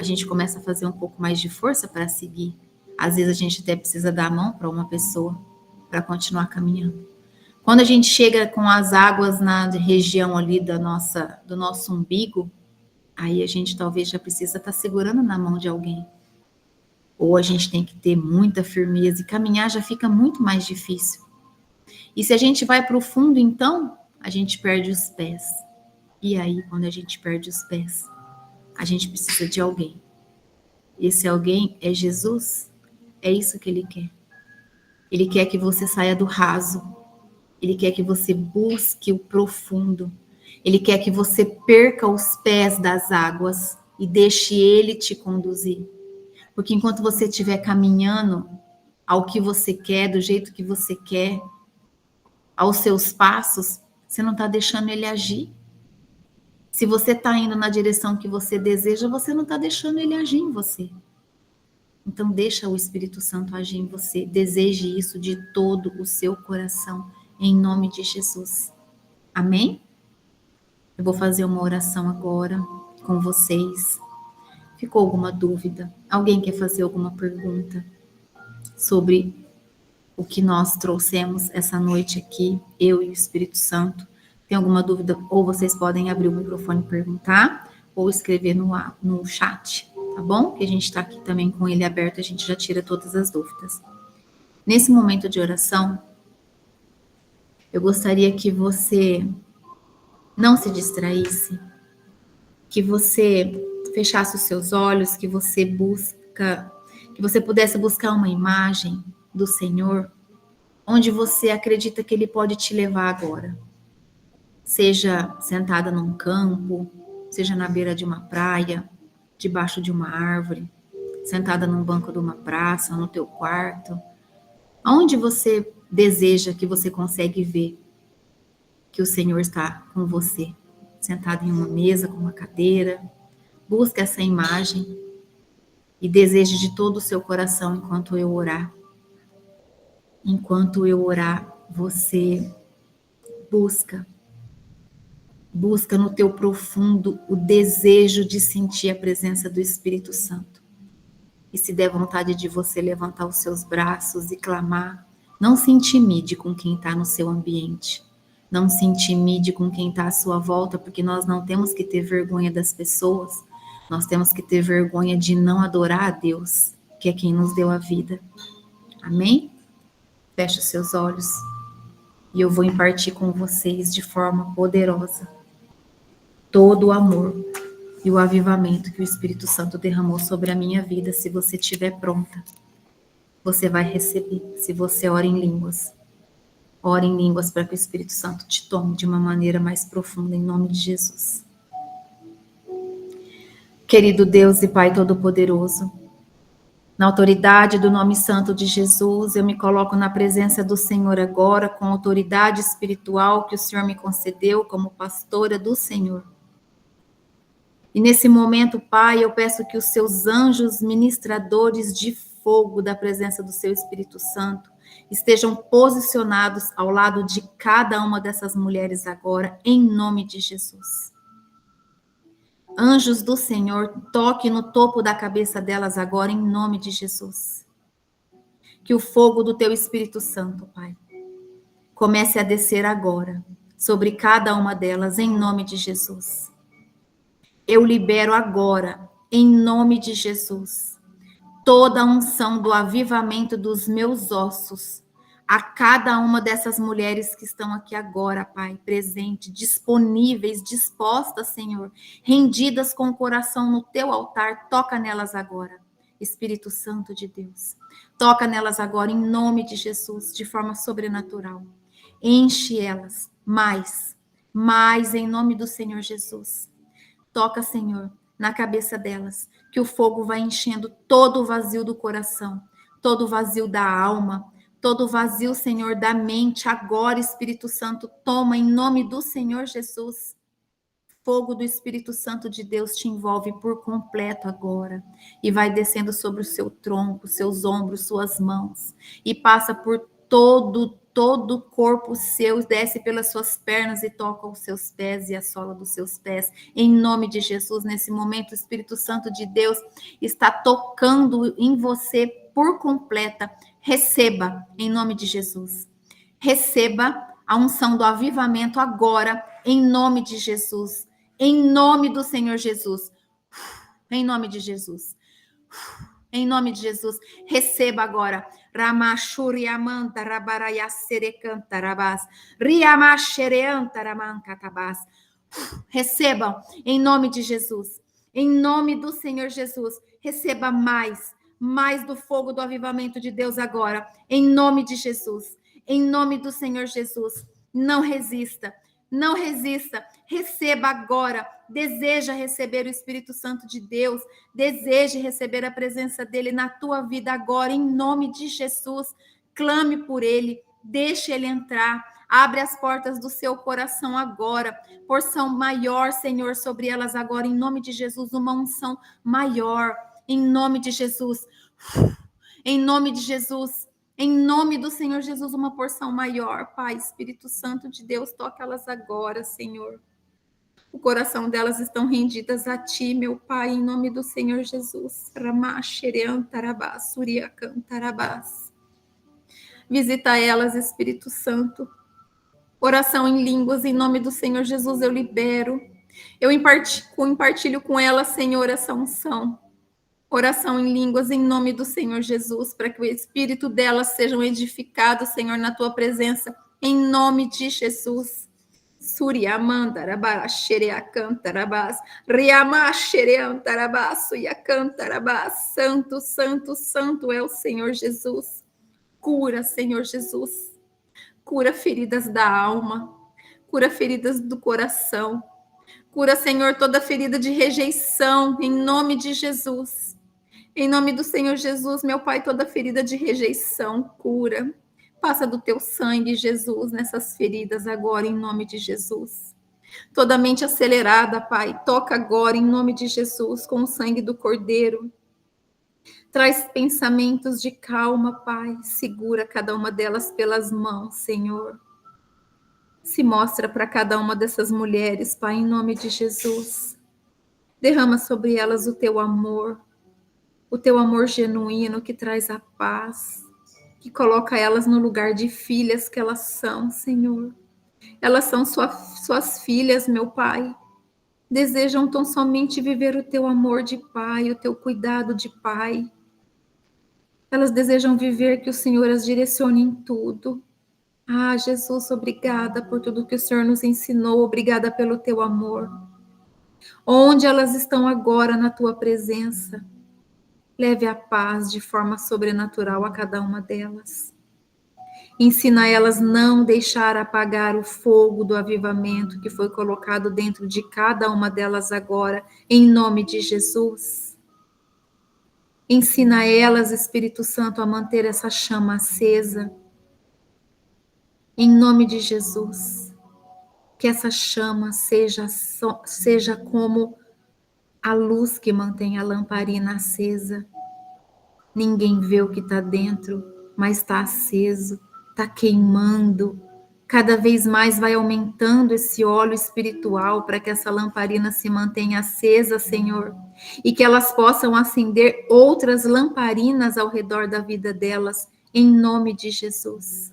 a gente começa a fazer um pouco mais de força para seguir. Às vezes a gente até precisa dar a mão para uma pessoa para continuar caminhando. Quando a gente chega com as águas na região ali do nosso umbigo, aí a gente talvez já precisa estar segurando na mão de alguém. Ou a gente tem que ter muita firmeza e caminhar já fica muito mais difícil. E se a gente vai para o fundo, então, a gente perde os pés. E aí, quando a gente perde os pés, a gente precisa de alguém. Esse alguém é Jesus. É isso que ele quer. Ele quer que você saia do raso. Ele quer que você busque o profundo. Ele quer que você perca os pés das águas e deixe ele te conduzir. Porque enquanto você estiver caminhando ao que você quer, do jeito que você quer, aos seus passos, você não está deixando ele agir. Se você está indo na direção que você deseja, você não está deixando ele agir em você. Então, deixa o Espírito Santo agir em você. Deseje isso de todo o seu coração, em nome de Jesus. Amém? Eu vou fazer uma oração agora com vocês. Ficou alguma dúvida? Alguém quer fazer alguma pergunta sobre o que nós trouxemos essa noite aqui, eu e o Espírito Santo? Tem alguma dúvida? Ou vocês podem abrir o microfone e perguntar, ou escrever no chat, tá bom? Que a gente está aqui também com ele aberto, a gente já tira todas as dúvidas. Nesse momento de oração, eu gostaria que você não se distraísse, que você fechasse os seus olhos, que você pudesse buscar uma imagem do Senhor, onde você acredita que Ele pode te levar agora. Seja sentada num campo, seja na beira de uma praia, debaixo de uma árvore, sentada num banco de uma praça, no teu quarto, aonde você deseja que você consegue ver que o Senhor está com você, sentado em uma mesa, com uma cadeira. Busca essa imagem e deseje de todo o seu coração enquanto eu orar. Enquanto eu orar, você busca no teu profundo o desejo de sentir a presença do Espírito Santo. E se der vontade de você levantar os seus braços e clamar, não se intimide com quem está no seu ambiente. Não se intimide com quem está à sua volta, porque nós não temos que ter vergonha das pessoas. Nós temos que ter vergonha de não adorar a Deus, que é quem nos deu a vida. Amém? Feche os seus olhos e eu vou impartir com vocês de forma poderosa todo o amor e o avivamento que o Espírito Santo derramou sobre a minha vida. Se você estiver pronta, você vai receber. Se você ora em línguas, ore em línguas para que o Espírito Santo te tome de uma maneira mais profunda, em nome de Jesus. Querido Deus e Pai Todo-Poderoso, na autoridade do nome santo de Jesus, eu me coloco na presença do Senhor agora, com a autoridade espiritual que o Senhor me concedeu como pastora do Senhor. E nesse momento, Pai, eu peço que os seus anjos ministradores de fogo da presença do seu Espírito Santo estejam posicionados ao lado de cada uma dessas mulheres agora, em nome de Jesus. Anjos do Senhor, toque no topo da cabeça delas agora, em nome de Jesus. Que o fogo do teu Espírito Santo, Pai, comece a descer agora sobre cada uma delas, em nome de Jesus. Eu libero agora, em nome de Jesus, toda a unção do avivamento dos meus ossos, a cada uma dessas mulheres que estão aqui agora, Pai, presente, disponíveis, dispostas, Senhor, rendidas com o coração no teu altar, toca nelas agora, Espírito Santo de Deus, toca nelas agora, em nome de Jesus, de forma sobrenatural, enche elas mais, em nome do Senhor Jesus, toca, Senhor, na cabeça delas, que o fogo vai enchendo todo o vazio do coração, todo o vazio da alma, todo o vazio, Senhor, da mente. Agora, Espírito Santo, toma em nome do Senhor Jesus. Fogo do Espírito Santo de Deus te envolve por completo agora e vai descendo sobre o seu tronco, seus ombros, suas mãos e passa por todo todo o corpo seu, desce pelas suas pernas e toca os seus pés e a sola dos seus pés. Em nome de Jesus, nesse momento, o Espírito Santo de Deus está tocando em você por completa. Receba, em nome de Jesus. Receba a unção do avivamento agora, em nome de Jesus. Em nome do Senhor Jesus. Em nome de Jesus. Em nome de Jesus, receba agora. Ramachuriamanta rabaraya serecanta rabas. Riamachereanta ramancatabas. Recebam em nome de Jesus. Em nome do Senhor Jesus, receba mais do fogo do avivamento de Deus agora. Em nome de Jesus. Em nome do Senhor Jesus. Não resista. Não resista, receba agora, deseja receber o Espírito Santo de Deus, deseje receber a presença dele na tua vida agora, em nome de Jesus, clame por ele, deixe ele entrar, abre as portas do seu coração agora, porção maior, Senhor, sobre elas agora, em nome de Jesus, uma unção maior, em nome de Jesus, em nome de Jesus. Em nome do Senhor Jesus, uma porção maior, Pai, Espírito Santo de Deus, toca elas agora, Senhor. O coração delas estão rendidas a Ti, meu Pai, em nome do Senhor Jesus. Visita elas, Espírito Santo. Oração em línguas, em nome do Senhor Jesus, eu libero. Eu compartilho com elas, Senhor, essa unção. Oração em línguas em nome do Senhor Jesus, para que o espírito delas sejam edificados, Senhor, na tua presença, em nome de Jesus. Suriamandarabas, xereacantarabas, riamaxereantarabas, suiacantarabas. Santo, santo, santo é o Senhor Jesus. Cura, Senhor Jesus. Cura feridas da alma, cura feridas do coração. Cura, Senhor, toda ferida de rejeição, em nome de Jesus. Em nome do Senhor Jesus, meu Pai, toda ferida de rejeição, cura. Passa do teu sangue, Jesus, nessas feridas agora, em nome de Jesus. Toda mente acelerada, Pai, toca agora, em nome de Jesus, com o sangue do Cordeiro. Traz pensamentos de calma, Pai. Segura cada uma delas pelas mãos, Senhor. Se mostra para cada uma dessas mulheres, Pai, em nome de Jesus. Derrama sobre elas o teu amor genuíno que traz a paz, que coloca elas no lugar de filhas que elas são, Senhor. Elas são suas filhas, meu Pai. Desejam tão somente viver o teu amor de pai, o teu cuidado de pai. Elas desejam viver que o Senhor as direcione em tudo. Ah, Jesus, obrigada por tudo que o Senhor nos ensinou, obrigada pelo teu amor. Onde elas estão agora na tua presença, leve a paz de forma sobrenatural a cada uma delas. Ensina elas não deixar apagar o fogo do avivamento que foi colocado dentro de cada uma delas agora, em nome de Jesus. Ensina elas, Espírito Santo, a manter essa chama acesa, em nome de Jesus. Que essa chama seja como a luz que mantém a lamparina acesa. Ninguém vê o que está dentro, mas está aceso, está queimando. Cada vez mais vai aumentando esse óleo espiritual para que essa lamparina se mantenha acesa, Senhor. E que elas possam acender outras lamparinas ao redor da vida delas, em nome de Jesus.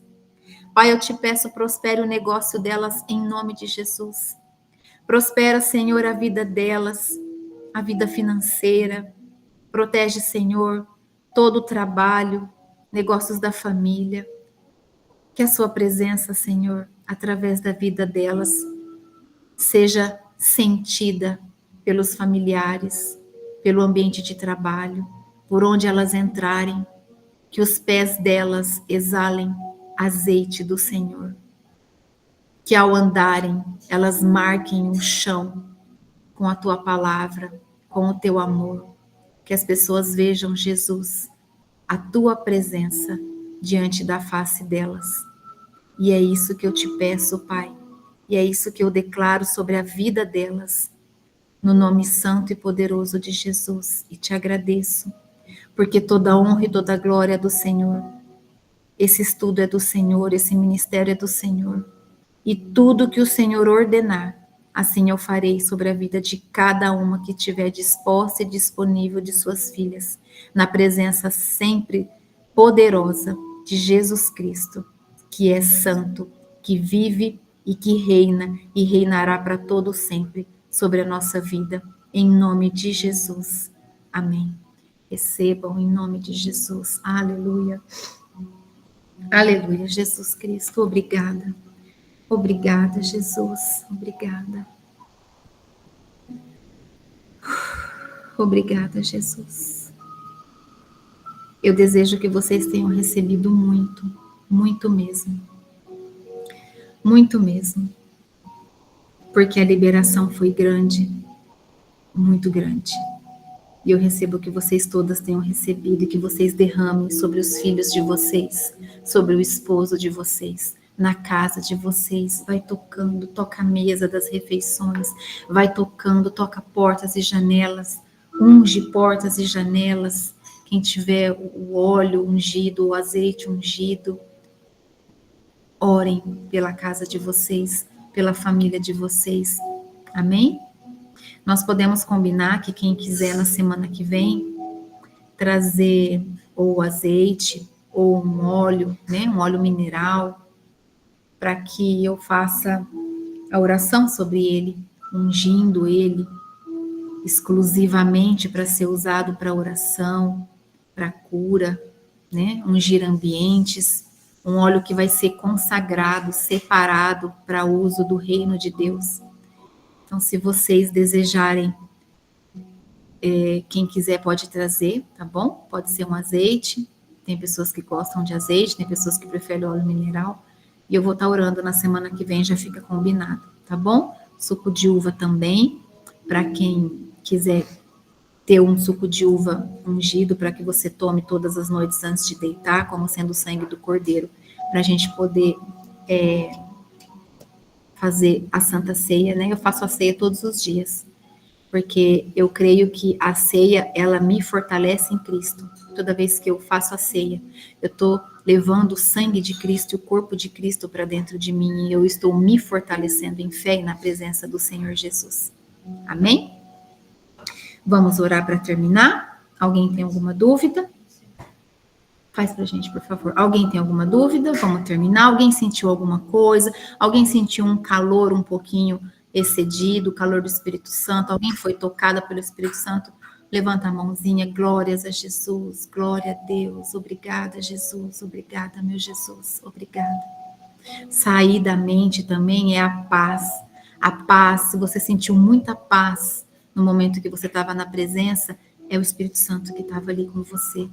Pai, eu te peço, prospere o negócio delas em nome de Jesus. Prospera, Senhor, a vida delas, a vida financeira. Protege, Senhor, todo o trabalho, negócios da família. Que a sua presença, Senhor, através da vida delas, seja sentida pelos familiares, pelo ambiente de trabalho, por onde elas entrarem, que os pés delas exalem azeite do Senhor. Que ao andarem, elas marquem o chão com a tua palavra, com o teu amor. Que as pessoas vejam, Jesus, a tua presença diante da face delas. E é isso que eu te peço, Pai. E é isso que eu declaro sobre a vida delas, no nome santo e poderoso de Jesus. E te agradeço, porque toda honra e toda glória é do Senhor. Esse estudo é do Senhor, esse ministério é do Senhor. E tudo que o Senhor ordenar, assim eu farei sobre a vida de cada uma que estiver disposta e disponível de suas filhas, na presença sempre poderosa de Jesus Cristo, que é santo, que vive e que reina e reinará para todo sempre sobre a nossa vida, em nome de Jesus. Amém. Recebam em nome de Jesus. Aleluia. Aleluia, Jesus Cristo, obrigada. Obrigada, Jesus. Obrigada. Obrigada, Jesus. Eu desejo que vocês tenham recebido muito, muito mesmo. Muito mesmo. Porque a liberação foi grande, muito grande. E eu recebo que vocês todas tenham recebido e que vocês derramem sobre os filhos de vocês, sobre o esposo de vocês, na casa de vocês. Vai tocando, toca a mesa das refeições, vai tocando, toca portas e janelas, unge portas e janelas. Quem tiver o óleo ungido, o azeite ungido, orem pela casa de vocês, pela família de vocês. Amém? Nós podemos combinar que quem quiser na semana que vem trazer ou azeite ou um óleo, né, um óleo mineral, para que eu faça a oração sobre ele, ungindo ele exclusivamente para ser usado para oração, para cura, né, ungir ambientes, um óleo que vai ser consagrado, separado para uso do reino de Deus. Então, se vocês desejarem, quem quiser pode trazer, tá bom? Pode ser um azeite, tem pessoas que gostam de azeite, tem pessoas que preferem óleo mineral, e eu vou estar orando na semana que vem, já fica combinado, tá bom? Suco de uva também, para quem quiser ter um suco de uva ungido, para que você tome todas as noites antes de deitar, como sendo o sangue do cordeiro, para a gente poder fazer a Santa Ceia, né? Eu faço a ceia todos os dias, porque eu creio que a ceia, ela me fortalece em Cristo. Toda vez que eu faço a ceia, eu estou levando o sangue de Cristo, o corpo de Cristo para dentro de mim, e eu estou me fortalecendo em fé e na presença do Senhor Jesus. Amém? Vamos orar para terminar? Alguém tem alguma dúvida? Faz pra gente, por favor. Alguém tem alguma dúvida? Vamos terminar. Alguém sentiu alguma coisa? Alguém sentiu um calor um pouquinho excedido, o calor do Espírito Santo? Alguém foi tocada pelo Espírito Santo? Levanta a mãozinha. Glórias a Jesus. Glória a Deus. Obrigada, Jesus. Obrigada, meu Jesus. Obrigada. Sair da mente também é a paz. A paz, se você sentiu muita paz no momento que você estava na presença, é o Espírito Santo que estava ali com você.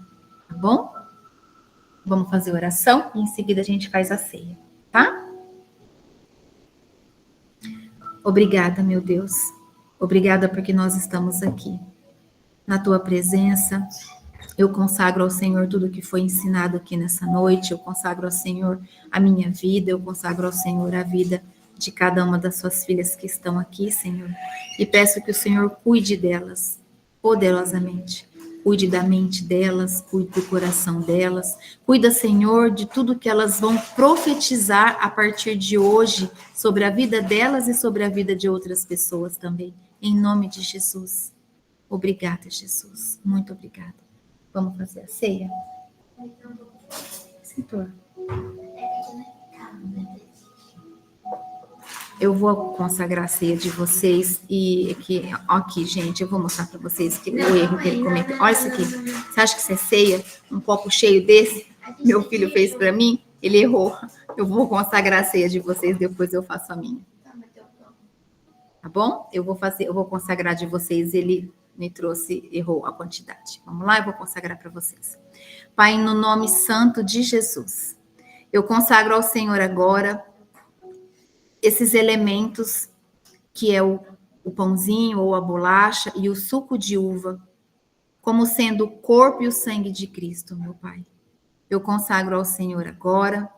Tá bom? Vamos fazer oração e em seguida a gente faz a ceia, tá? Obrigada, meu Deus. Obrigada porque nós estamos aqui. Na tua presença, eu consagro ao Senhor tudo que foi ensinado aqui nessa noite. Eu consagro ao Senhor a minha vida. Eu consagro ao Senhor a vida de cada uma das suas filhas que estão aqui, Senhor. E peço que o Senhor cuide delas poderosamente. Cuide da mente delas, cuide do coração delas. Cuida, Senhor, de tudo que elas vão profetizar a partir de hoje sobre a vida delas e sobre a vida de outras pessoas também. Em nome de Jesus. Obrigada, Jesus. Muito obrigada. Vamos fazer a ceia? Senhor. Eu vou consagrar a ceia de vocês e aqui, gente, eu vou mostrar para vocês que o erro que ele cometeu. Olha isso aqui. Você acha que isso é ceia? Um copo cheio desse? Meu filho fez para mim? Ele errou. Eu vou consagrar a ceia de vocês, depois eu faço a minha. Tá bom? Eu vou consagrar de vocês. Ele me trouxe, errou a quantidade. Vamos lá, eu vou consagrar para vocês. Pai, no nome santo de Jesus, eu consagro ao Senhor agora esses elementos que é o pãozinho ou a bolacha e o suco de uva, como sendo o corpo e o sangue de Cristo, meu Pai. Eu consagro ao Senhor agora,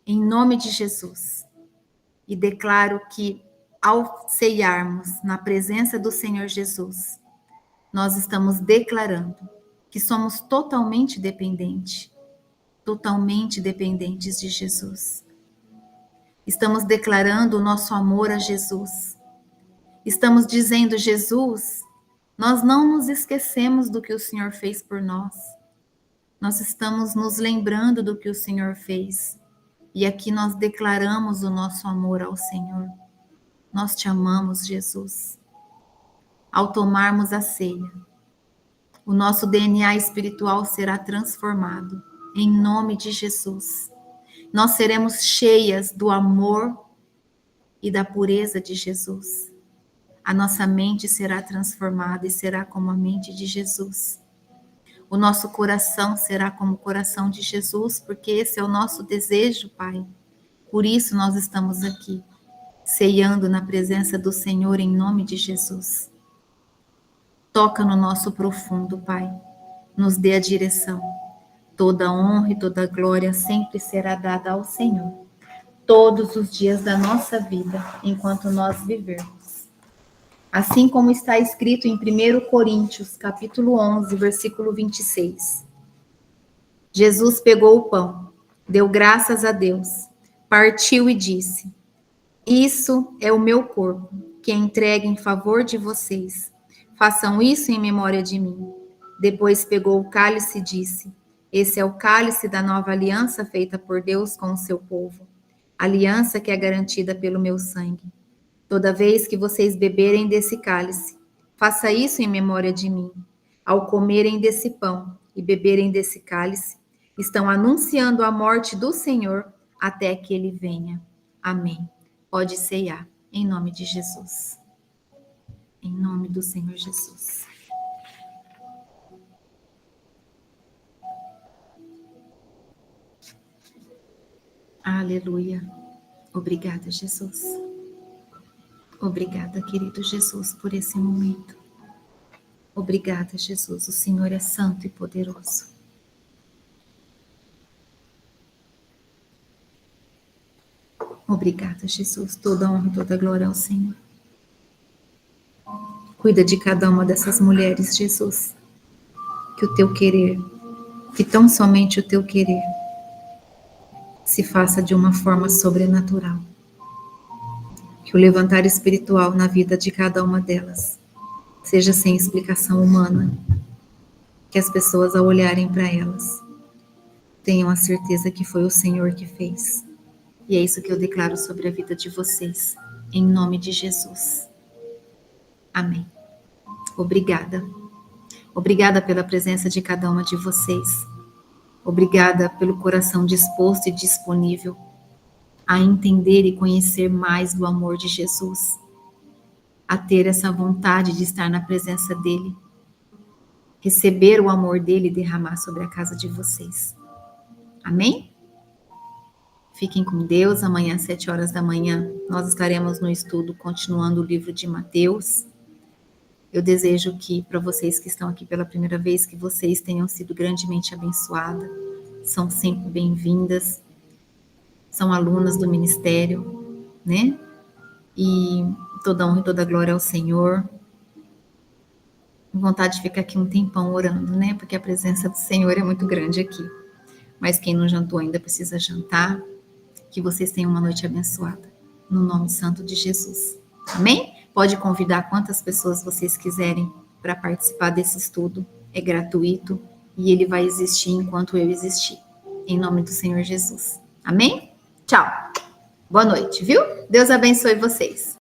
em nome de Jesus, e declaro que ao ceiarmos na presença do Senhor Jesus, nós estamos declarando que somos totalmente dependentes totalmente dependentes de Jesus. Estamos declarando o nosso amor a Jesus. Estamos dizendo, Jesus, nós não nos esquecemos do que o Senhor fez por nós. Nós estamos nos lembrando do que o Senhor fez. E aqui nós declaramos o nosso amor ao Senhor. Nós te amamos, Jesus. Ao tomarmos a ceia, o nosso DNA espiritual será transformado, em nome de Jesus. Nós seremos cheias do amor e da pureza de Jesus. A nossa mente será transformada e será como a mente de Jesus. O nosso coração será como o coração de Jesus, porque esse é o nosso desejo, Pai. Por isso nós estamos aqui, ceando na presença do Senhor em nome de Jesus. Toca no nosso profundo, Pai. Nos dê a direção. Toda honra e toda glória sempre será dada ao Senhor. Todos os dias da nossa vida, enquanto nós vivermos. Assim como está escrito em 1 Coríntios, capítulo 11, versículo 26. Jesus pegou o pão, deu graças a Deus, partiu e disse: Isso é o meu corpo, que é entregue em favor de vocês. Façam isso em memória de mim. Depois pegou o cálice e disse: Esse é o cálice da nova aliança feita por Deus com o seu povo. Aliança que é garantida pelo meu sangue. Toda vez que vocês beberem desse cálice, faça isso em memória de mim. Ao comerem desse pão e beberem desse cálice, estão anunciando a morte do Senhor até que ele venha. Amém. Pode ceiar, em nome de Jesus. Em nome do Senhor Jesus. Aleluia. Obrigada, Jesus. Obrigada, querido Jesus, por esse momento. Obrigada, Jesus. O Senhor é santo e poderoso. Obrigada, Jesus. Toda honra e toda glória ao Senhor. Cuida de cada uma dessas mulheres, Jesus. Que o teu querer, que tão somente o teu querer, se faça de uma forma sobrenatural. Que o levantar espiritual na vida de cada uma delas seja sem explicação humana. Que as pessoas, ao olharem para elas, tenham a certeza que foi o Senhor que fez. E é isso que eu declaro sobre a vida de vocês, em nome de Jesus. Amém. Obrigada. Obrigada pela presença de cada uma de vocês. Obrigada pelo coração disposto e disponível a entender e conhecer mais do amor de Jesus, a ter essa vontade de estar na presença dele, receber o amor dele e derramar sobre a casa de vocês. Amém? Fiquem com Deus. Amanhã às 7 horas da manhã nós estaremos no estudo continuando o livro de Mateus. Eu desejo que, para vocês que estão aqui pela primeira vez, que vocês tenham sido grandemente abençoadas. São sempre bem-vindas. São alunas do ministério, né? E toda honra e toda glória ao Senhor. Vontade de ficar aqui um tempão orando, né? Porque a presença do Senhor é muito grande aqui. Mas quem não jantou ainda precisa jantar. Que vocês tenham uma noite abençoada. No nome santo de Jesus. Amém? Pode convidar quantas pessoas vocês quiserem para participar desse estudo. É gratuito e ele vai existir enquanto eu existir. Em nome do Senhor Jesus. Amém? Tchau. Boa noite, viu? Deus abençoe vocês.